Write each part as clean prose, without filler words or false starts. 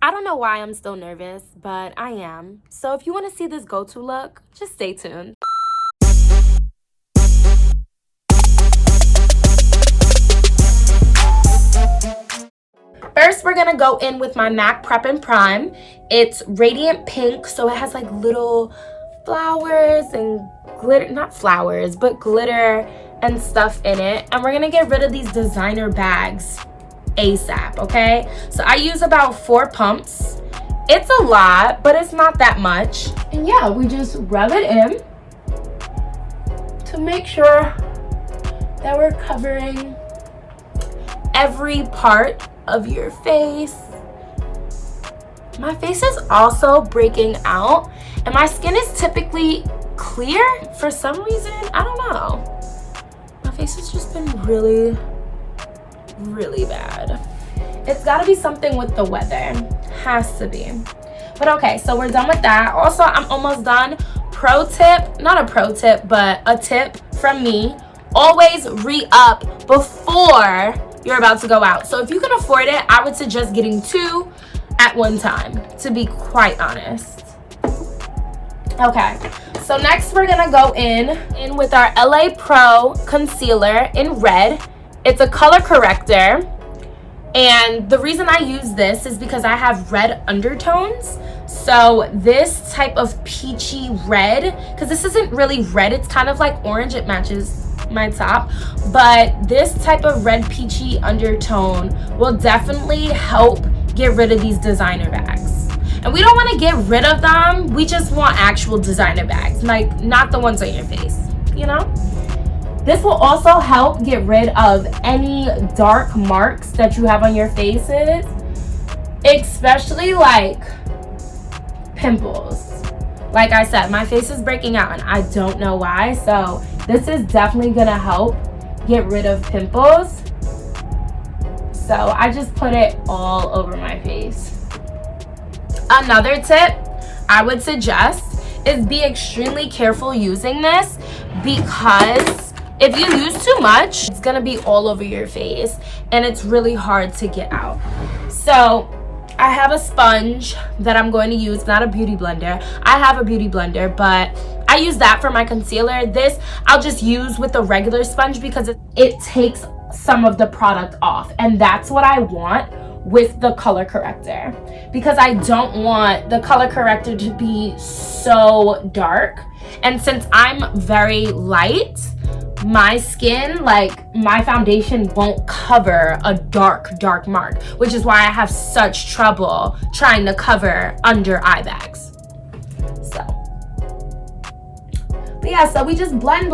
I don't know why I'm still nervous, but I am. So if you want to see this go-to look, just stay tuned. First, we're gonna go in with my MAC Prep and Prime. It's radiant pink, so it has like little flowers and glitter, not flowers, but glitter and stuff in it. And we're gonna get rid of these designer bags ASAP, okay? So I use about 4 pumps. It's a lot, but it's not that much. And yeah, we just rub it in to make sure that we're covering every part of your face. My face is also breaking out, and my skin is typically clear. For some reason, I don't know. My face has just been really bad. It's got to be something with the weather. Has to be. But okay, so we're done with that. Also, I'm almost done. Pro tip, not a pro tip, but a tip from me. Always re-up before you're about to go out. So if you can afford it, I would suggest getting 2 at one time, to be quite honest. Okay, so next we're gonna go in with our LA Pro concealer in red. It's a color corrector, and the reason I use this is because I have red undertones. So this type of peachy red, because this isn't really red, it's kind of like orange, it matches my top, but this type of red peachy undertone will definitely help get rid of these designer bags. And we don't want to get rid of them, we just want actual designer bags, like not the ones on your face, you know? This will also help get rid of any dark marks that you have on your faces, especially like pimples. Like I said, my face is breaking out and I don't know why, so this is definitely gonna help get rid of pimples. So I just put it all over my face. Another tip I would suggest is be extremely careful using this, because if you use too much, it's gonna be all over your face and it's really hard to get out. So I have a sponge that I'm going to use, not a beauty blender. I have a beauty blender, but I use that for my concealer. This I'll just use with a regular sponge because it takes some of the product off, and that's what I want with the color corrector, because I don't want the color corrector to be so dark. And since I'm very light, my skin, like my foundation won't cover a dark mark, which is why I have such trouble trying to cover under eye bags. So, but yeah, so we just blend.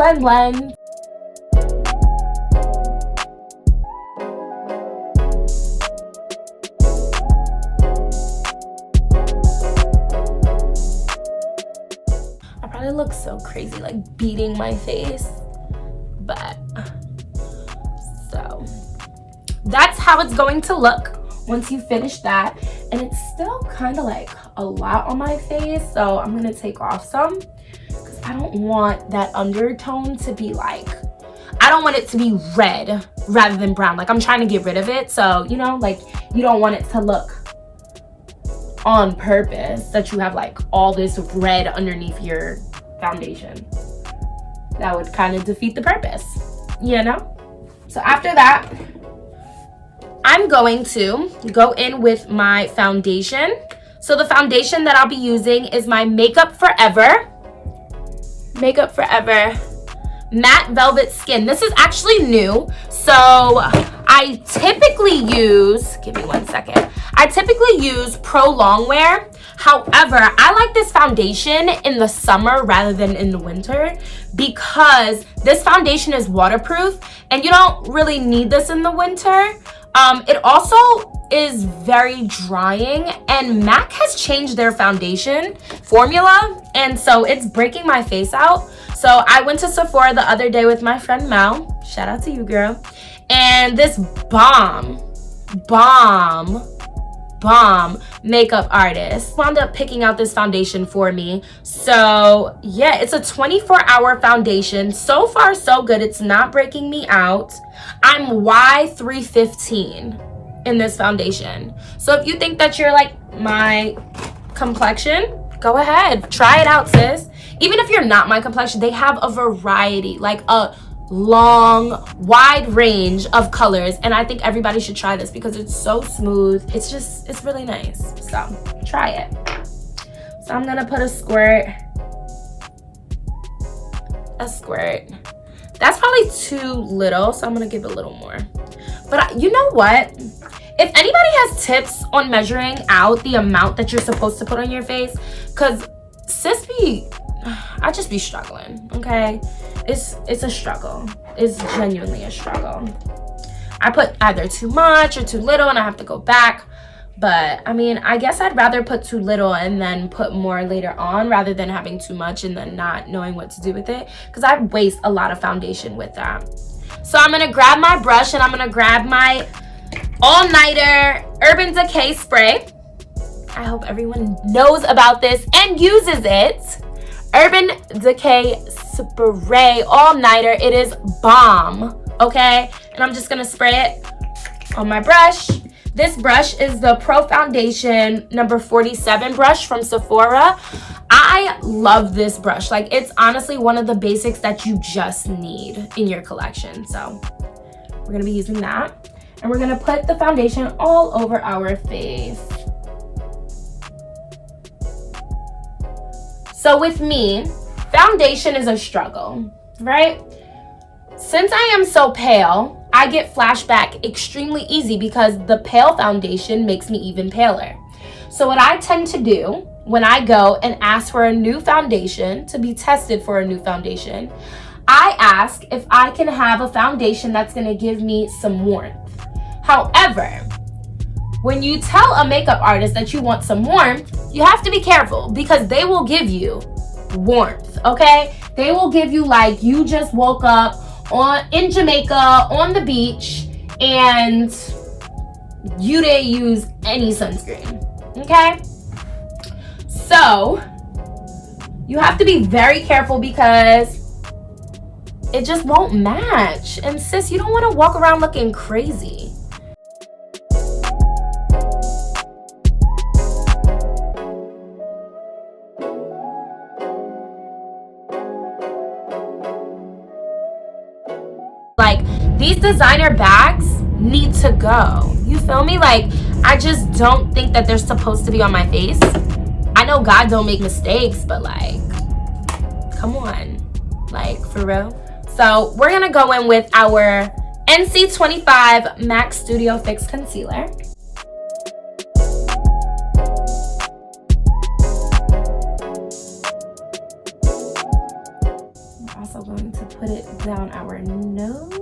I probably look so crazy, like beating my face. But so that's how it's going to look once you finish that. And it's still kind of like a lot on my face, so I'm gonna take off some because I don't want that undertone to be like, I don't want it to be red rather than brown. Like I'm trying to get rid of it, so you know, like you don't want it to look on purpose that you have like all this red underneath your foundation. That would kind of defeat the purpose, you know? So after that, I'm going to go in with my foundation. So the foundation that I'll be using is my Makeup Forever Matte Velvet Skin. This is actually new. So I typically use, give me one second. I typically use Pro Longwear. However, I like this foundation in the summer rather than in the winter because this foundation is waterproof and you don't really need this in the winter. It also is very drying, and MAC has changed their foundation formula, and so it's breaking my face out. So I went to Sephora the other day with my friend Mel. Shout out to you, girl. And this bomb makeup artist wound up picking out this foundation for me. So yeah, it's a 24-hour foundation. So far so good. It's not breaking me out. I'm Y315. in this foundation. So if you think that you're like my complexion, go ahead, try it out, sis. Even if you're not my complexion, they have a variety, like a long, wide range of colors, and I think everybody should try this because it's so smooth. It's really nice. So try it. So I'm gonna put a squirt. That's probably too little, so I'm gonna give it a little more. But you know what? If anybody has tips on measuring out the amount that you're supposed to put on your face, because sis I just be struggling, okay? It's a struggle. It's genuinely a struggle. I put either too much or too little and I have to go back. But I mean, I guess I'd rather put too little and then put more later on rather than having too much and then not knowing what to do with it, because I waste a lot of foundation with that. So I'm gonna grab my brush and I'm gonna grab my All-Nighter Urban Decay spray. I hope everyone knows about this and uses it. Urban Decay spray All-Nighter. It is bomb, okay? And I'm just gonna spray it on my brush. This brush is the Pro Foundation number 47 brush from Sephora. I love this brush. Like, it's honestly one of the basics that you just need in your collection. So we're gonna be using that. And we're gonna put the foundation all over our face. So with me, foundation is a struggle, right? Since I am so pale, I get flashback extremely easy because the pale foundation makes me even paler. So what I tend to do when I go and ask for a new foundation, to be tested for a new foundation, I ask if I can have a foundation that's gonna give me some warmth. However, when you tell a makeup artist that you want some warmth, you have to be careful because they will give you warmth, okay? They will give you like you just woke up in Jamaica on the beach and you didn't use any sunscreen, okay? So you have to be very careful because it just won't match. And sis, you don't want to walk around looking crazy. Like, these designer bags need to go. You feel me? Like, I just don't think that they're supposed to be on my face. I know God don't make mistakes, but like, come on. Like, for real. So we're gonna go in with our NC25 MAC Studio Fix Concealer. We're also going to put it down our nose.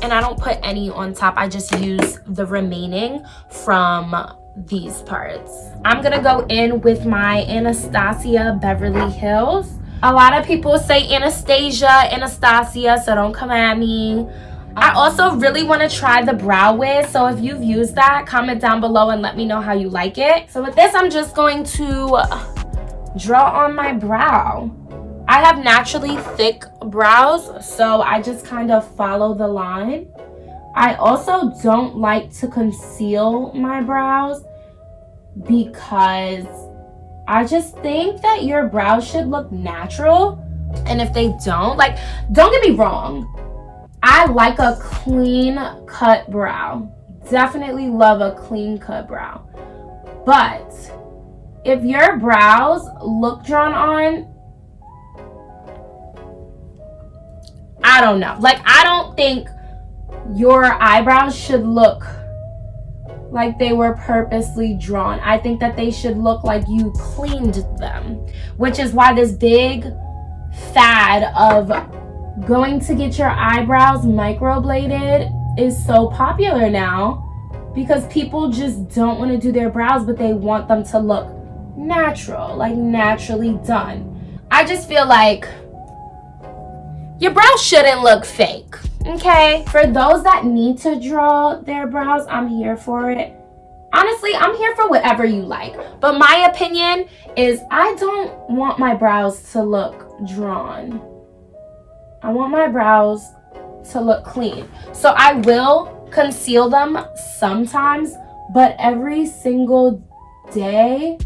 And I don't put any on top. I just use the remaining from these parts. I'm gonna go in with my Anastasia Beverly Hills. A lot of people say Anastasia, so don't come at me. I also really want to try the brow wiz, so if you've used that, comment down below and let me know how you like it. So with this, I'm just going to draw on my brow. I have naturally thick brows, so I just kind of follow the line. I also don't like to conceal my brows because I just think that your brows should look natural. And if they don't, like, don't get me wrong, I like a clean cut brow. Definitely love a clean cut brow. But if your brows look drawn on, I don't know. Like, I don't think your eyebrows should look like they were purposely drawn. I think that they should look like you cleaned them, which is why this big fad of going to get your eyebrows microbladed is so popular now, because people just don't want to do their brows, but they want them to look natural, like naturally done. I just feel like your brows shouldn't look fake, okay? For those that need to draw their brows, I'm here for it. Honestly, I'm here for whatever you like. But my opinion is I don't want my brows to look drawn. I want my brows to look clean. So I will conceal them sometimes, but every single day,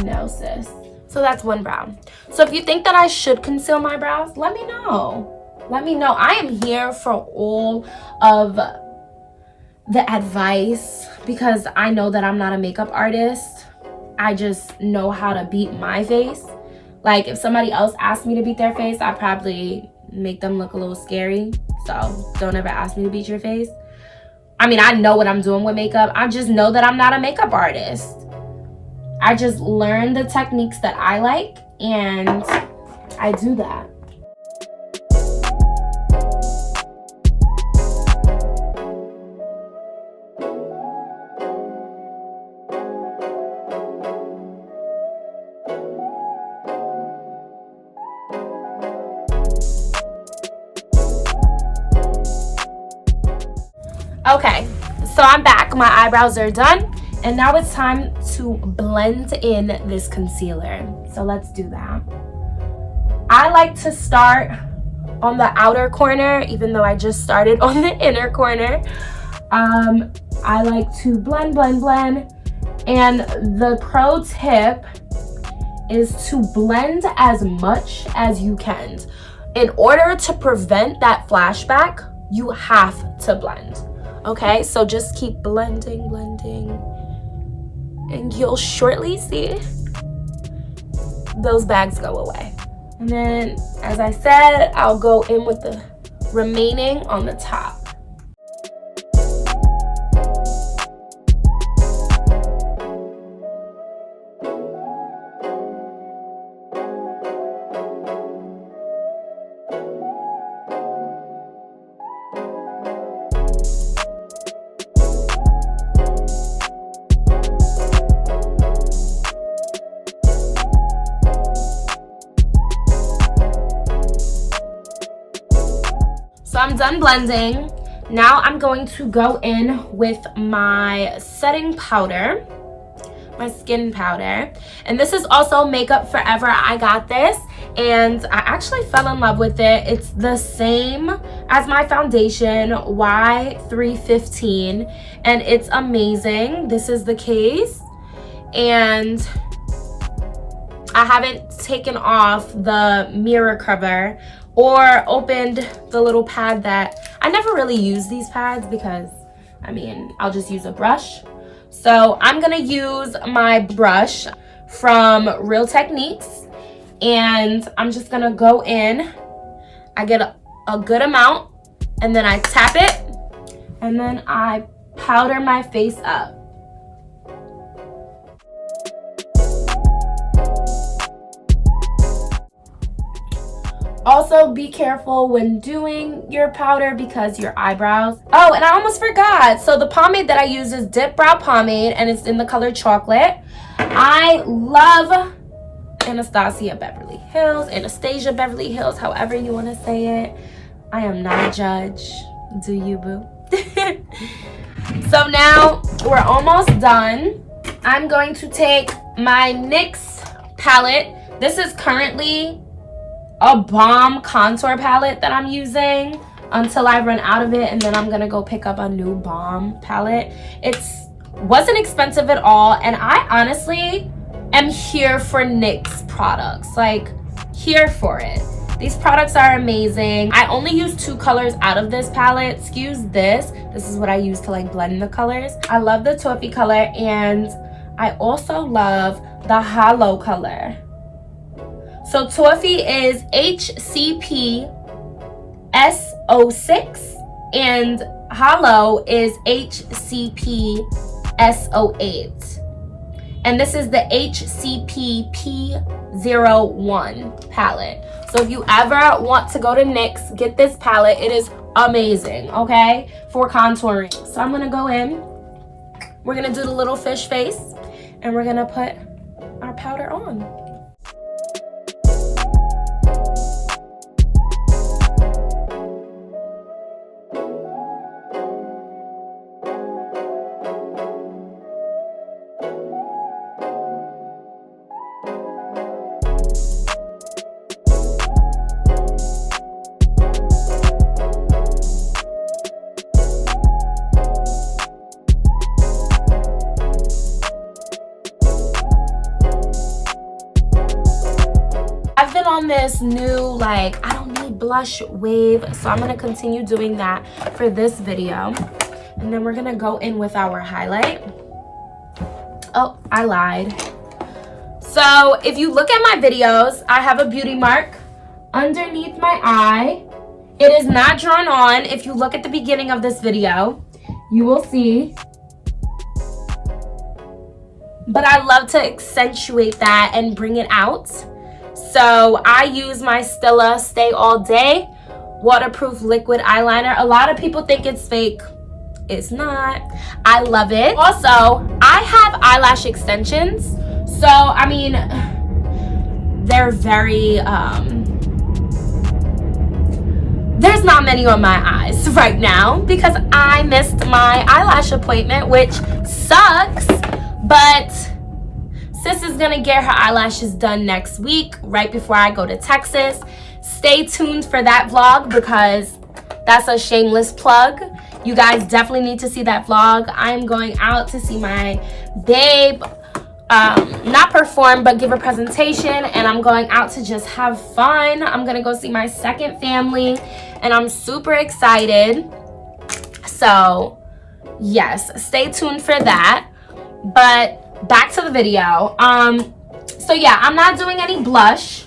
no, sis. So that's one brow. So if you think that I should conceal my brows, let me know. Let me know. I am here for all of the advice because I know that I'm not a makeup artist. I just know how to beat my face. Like if somebody else asked me to beat their face, I'd probably make them look a little scary. So don't ever ask me to beat your face. I mean, I know what I'm doing with makeup. I just know that I'm not a makeup artist. I just learn the techniques that I like and I do that. Okay, so I'm back. My eyebrows are done. And now it's time to blend in this concealer. So let's do that. I like to start on the outer corner, even though I just started on the inner corner. I like to blend, blend, blend. And the pro tip is to blend as much as you can. In order to prevent that flashback, you have to blend. Okay, so just keep blending, blending, and you'll shortly see those bags go away. And then, as I said, I'll go in with the remaining on the top. So I'm done blending. Now I'm going to go in with my setting powder, my skin powder. And this is also Makeup Forever. I got this and I actually fell in love with it. It's the same as my foundation, Y315, and it's amazing. This is the case. And I haven't taken off the mirror cover or opened the little pad that I never really use these pads because I mean I'll just use a brush. So I'm gonna use my brush from Real Techniques and I'm just gonna go in. I get a good amount and then I tap it and then I powder my face up. Also, be careful when doing your powder because your eyebrows. Oh, and I almost forgot. So the pomade that I use is Dip Brow Pomade and it's in the color Chocolate. I love Anastasia Beverly Hills, Anastasia Beverly Hills, however you want to say it. I am not a judge. Do you, boo? So now we're almost done. I'm going to take my NYX palette. This is currently a bomb contour palette that I'm using until I run out of it, and then I'm gonna go pick up a new bomb palette. Wasn't expensive at all, and I honestly am here for NYX products, like here for it. These products are amazing. I only use 2 colors out of this palette. Excuse this. This is what I use to like blend the colors. I love the taupey color and I also love the hollow color. So taupey is HCP S06 and hollow is HCP S08. And this is the HCP P01 palette. So if you ever want to go to NYX, get this palette. It is amazing, okay, for contouring. So I'm gonna go in. We're gonna do the little fish face and we're gonna put our powder on. on this new, like, I don't need blush wave. So I'm going to continue doing that for this video. And then we're going to go in with our highlight. Oh, I lied. So if you look at my videos, I have a beauty mark underneath my eye. It is not drawn on. If you look at the beginning of this video, you will see. But I love to accentuate that and bring it out. So I use my Stilla Stay All Day waterproof liquid eyeliner. A lot of people think it's fake. It's not. I love it. Also, I have eyelash extensions. So, I mean, they're very, there's not many on my eyes right now because I missed my eyelash appointment, which sucks. But sis is gonna get her eyelashes done next week, right before I go to Texas. Stay tuned for that vlog because that's a shameless plug. You guys definitely need to see that vlog. I'm going out to see my babe, not perform, but give a presentation, and I'm going out to just have fun. I'm gonna go see my second family, and I'm super excited. So, yes, stay tuned for that. But back to the video. So yeah, I'm not doing any blush,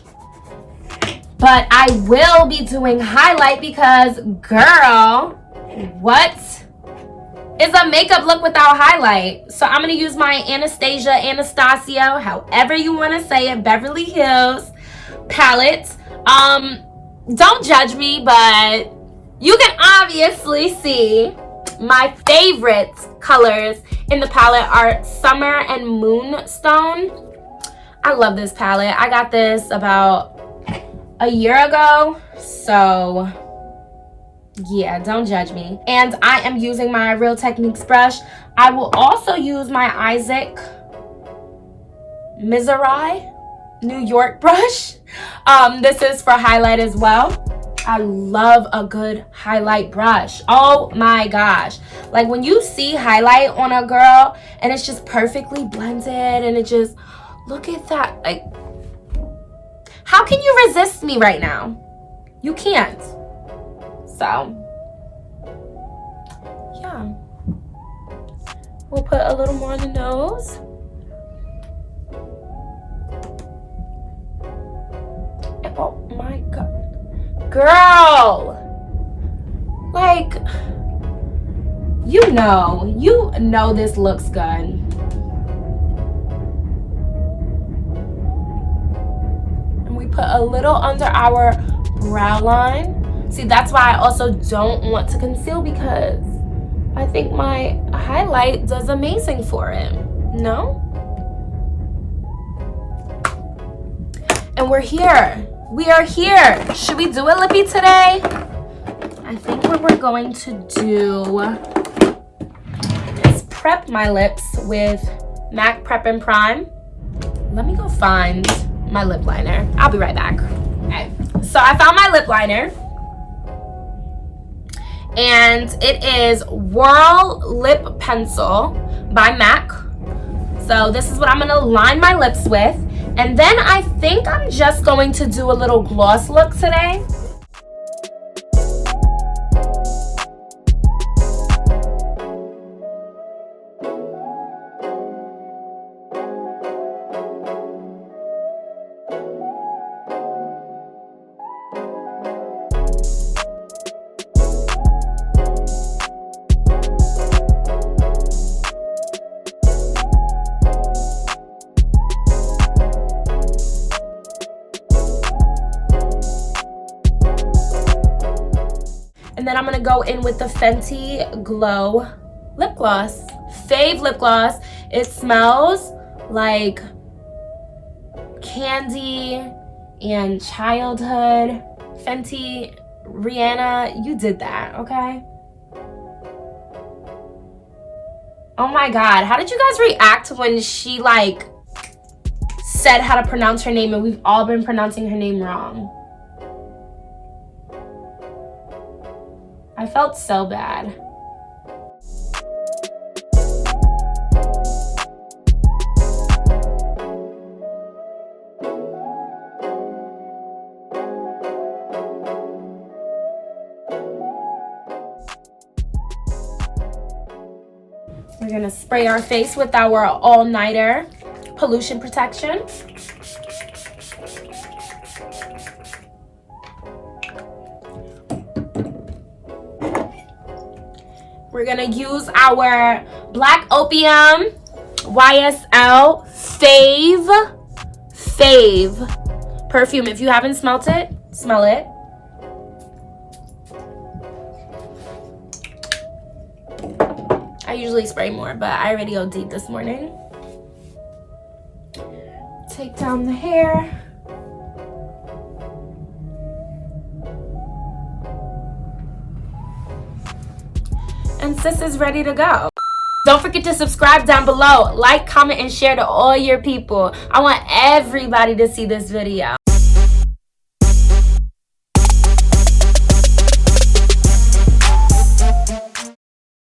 but I will be doing highlight because, girl, what is a makeup look without highlight? So I'm gonna use my Anastasia, however you want to say it, Beverly Hills palette. Don't judge me, but you can obviously see my favorite colors in the palette are Summer and Moonstone. I love this palette. I got this about a year ago, so yeah, don't judge me. And I am using my Real Techniques brush. I will also use my Isaac Mizrahi New York brush. This is for highlight as well. I love a good highlight brush. Oh my gosh. Like when you see highlight on a girl and it's just perfectly blended and it just, look at that. Like, how can you resist me right now? You can't. So, yeah. We'll put a little more on the nose. Oh my God. Girl, like, you know this looks good. And we put a little under our brow line. See, that's why I also don't want to conceal because I think my highlight does amazing for it. No? And we're here. We are here. Should we do a lippy today? I think what we're going to do is prep my lips with MAC Prep and Prime. Let me go find my lip liner. I'll be right back. Okay. So I found my lip liner. And it is Whirl Lip Pencil by MAC. So this is what I'm going to line my lips with. And then I think I'm just going to do a little gloss look today. And then I'm going to go in with the Fenty Glow lip gloss. Fave lip gloss. It smells like candy and childhood. Fenty, Rihanna, you did that, okay? Oh my God. How did you guys react when she like said how to pronounce her name and we've all been pronouncing her name wrong? I felt so bad. going to spray our face with our all-nighter pollution protection. We're going to use our Black Opium YSL Fave perfume. If you haven't smelt it, smell it. I usually spray more, but I already OD'd this morning. Take down the hair. And sis is ready to go. Don't forget to subscribe down below. Like, comment, and share to all your people. I want everybody to see this video.